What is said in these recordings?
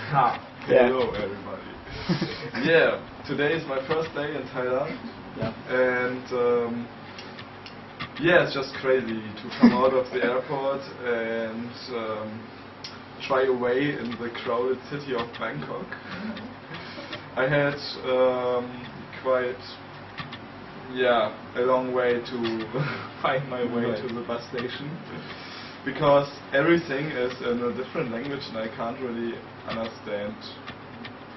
Hello everybody. Yeah, today is my first day in Thailand. Yeah. And yeah, it's just crazy to come out of the airport and try away in the crowded city of Bangkok. I had quite a long way to find my way to the bus station, because everything is in a different language and I can't really understand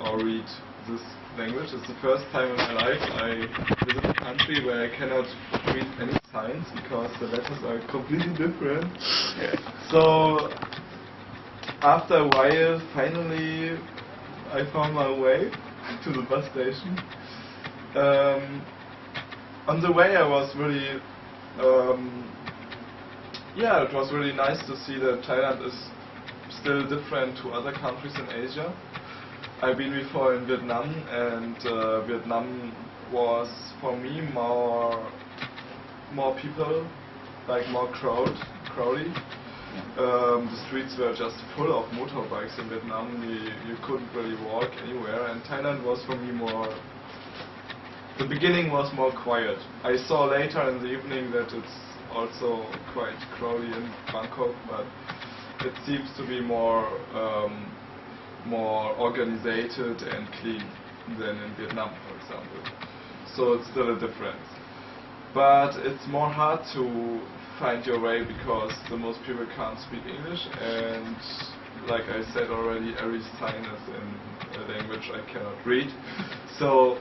or read this language. It's the first time in my life I visit a country where I cannot read any signs because the letters are completely different. So after a while, finally I found my way to the bus station. On the way I was really it was really nice to see that Thailand is still different to other countries in Asia. I've been before in Vietnam, and Vietnam was for me more people, like more crowdy. The streets were just full of motorbikes in Vietnam. You couldn't really walk anywhere, and Thailand was for me more. The beginning was more quiet. I saw later in the evening that it's also quite crowded in Bangkok, but it seems to be more organized and clean than in Vietnam, for example. So it's still a difference. But it's more hard to find your way because the most people can't speak English, and like I said already, every sign is in a language I cannot read. So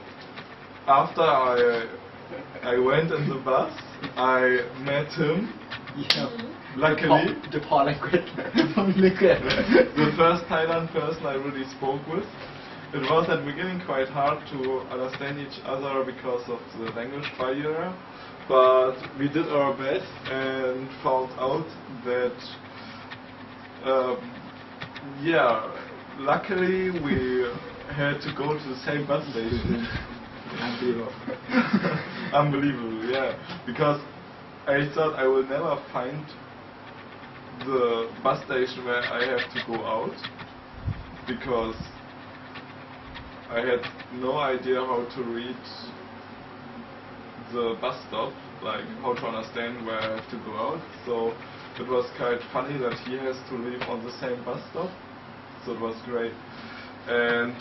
after I went in the bus, I met him. Yeah. Luckily, the language. the first Thailand person I really spoke with. It was at the beginning quite hard to understand each other because of the language barrier, but we did our best and found out that luckily we had to go to the same bus station. Unbelievable, yeah. Because I thought I will never find the bus station where I have to go out, because I had no idea how to read the bus stop, like how to understand where I have to go out. So it was quite funny that he has to leave on the same bus stop. So it was great. And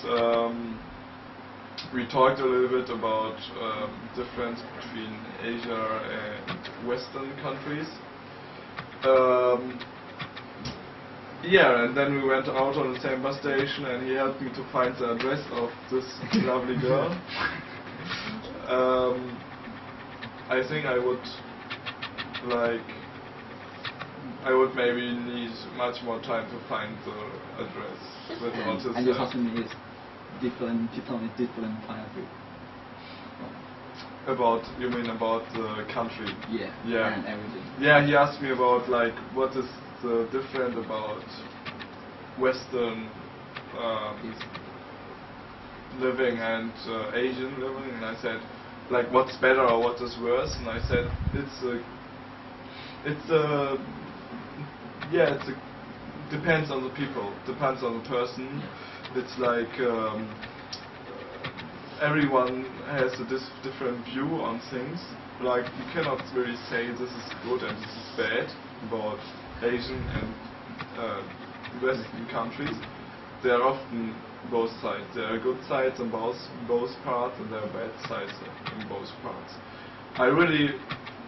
we talked a little bit about difference between Asia and Western countries. And then we went out on the same bus station and he helped me to find the address of this lovely girl. I think I would maybe need much more time to find the address with autism. And your husband is different people with different point of view. You mean about the country? Yeah. And everything. Yeah, he asked me about like what is the different about Western living and Asian living, and I said like what's better or what is worse, and I said it depends on the people, depends on the person. It's like everyone has a different view on things. Like you cannot really say this is good and this is bad about Asian and Western countries. There are often both sides. There are good sides in both parts, and there are bad sides in both parts. I really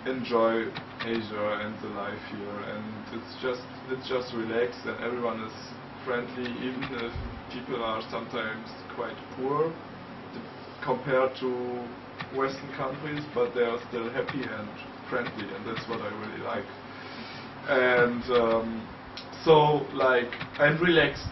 enjoy Asia and the life here, and it's just relaxed and everyone is friendly, even if people are sometimes quite poor compared to Western countries, but they are still happy and friendly, and that's what I really like. And and relaxed,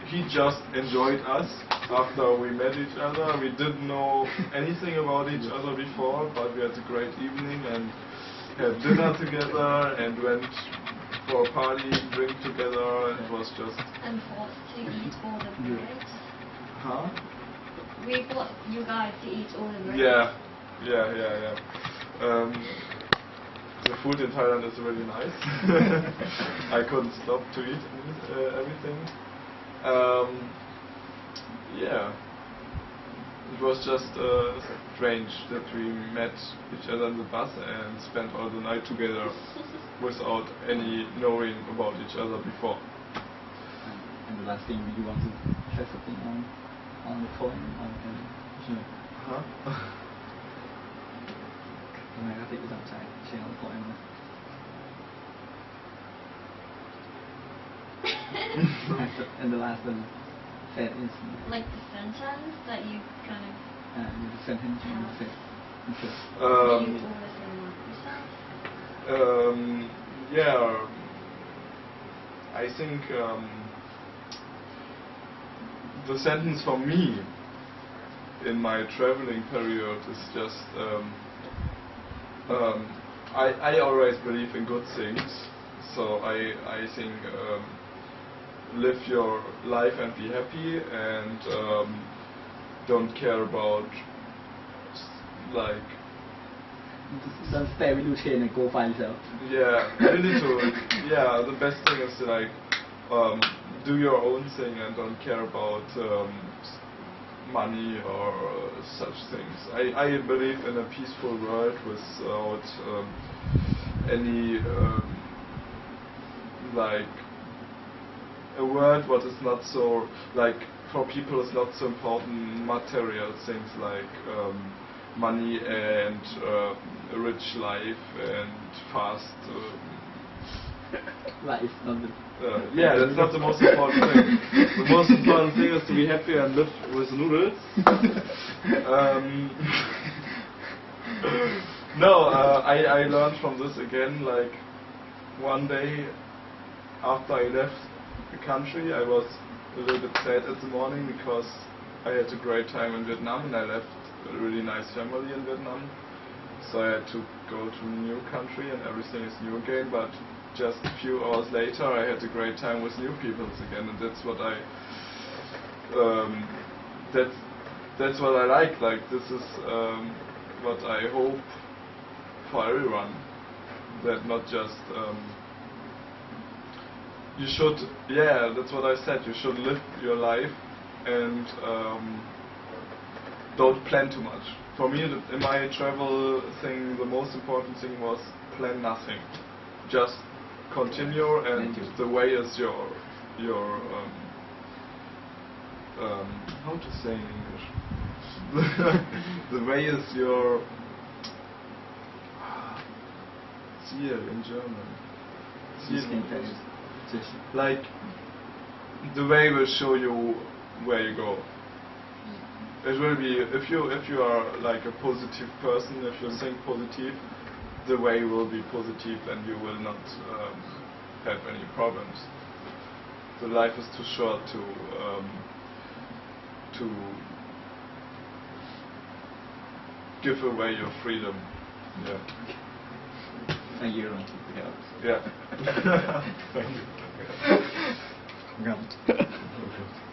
he just enjoyed us after we met each other. We didn't know anything about each other before, but we had a great evening and had dinner together and went for a party, drink together, and it was just... And forced to eat all the bread. Huh? We got you guys to eat all the bread. Yeah. The food in Thailand is really nice. I couldn't stop to eat everything. Yeah. It was just strange that we met each other in the bus and spent all the night together without any knowing about each other before. And the last thing, you want to say something on the poem? Sure. Huh? ทำไมก็ติดอยู่ตามใจ share on the poem นะ And the last one said is Like the sentence that you kind of the sentence you said. you always remark yourself. Yeah. I think the sentence for me in my traveling period is just I always believe in good things, so I think live your life and be happy, and don't care about like Don't stay with Lucien and go find yourself. yeah, really the best thing is to like do your own thing and don't care about money or such things. I believe in a peaceful world without any like a world what is not so like for people is not so important material things like money and a rich life and fast Life, not the yeah, that's not the most important thing. The most important thing is to be happy and live with noodles. No, I learned from this again, like one day after I left the country, I was a little bit sad at the morning because I had a great time in Vietnam and I left a really nice family in Vietnam. So I had to go to a new country and everything is new again, but just a few hours later I had a great time with new people again, and that's what I that's what I like. Like this is what I hope for everyone, that not just you should, yeah, that's what I said, you should live your life and don't plan too much. For me, in my travel thing, the most important thing was plan nothing. Just continue, and the way is your how to say in English? The way is your Ziel in German. Ziel. Like the way will show you where you go. It will be if you are like a positive person, if you think positive, the way will be positive and you will not have any problems. The life is too short to give away your freedom. Yeah. Thank you. Yeah. Thank you. Thank you.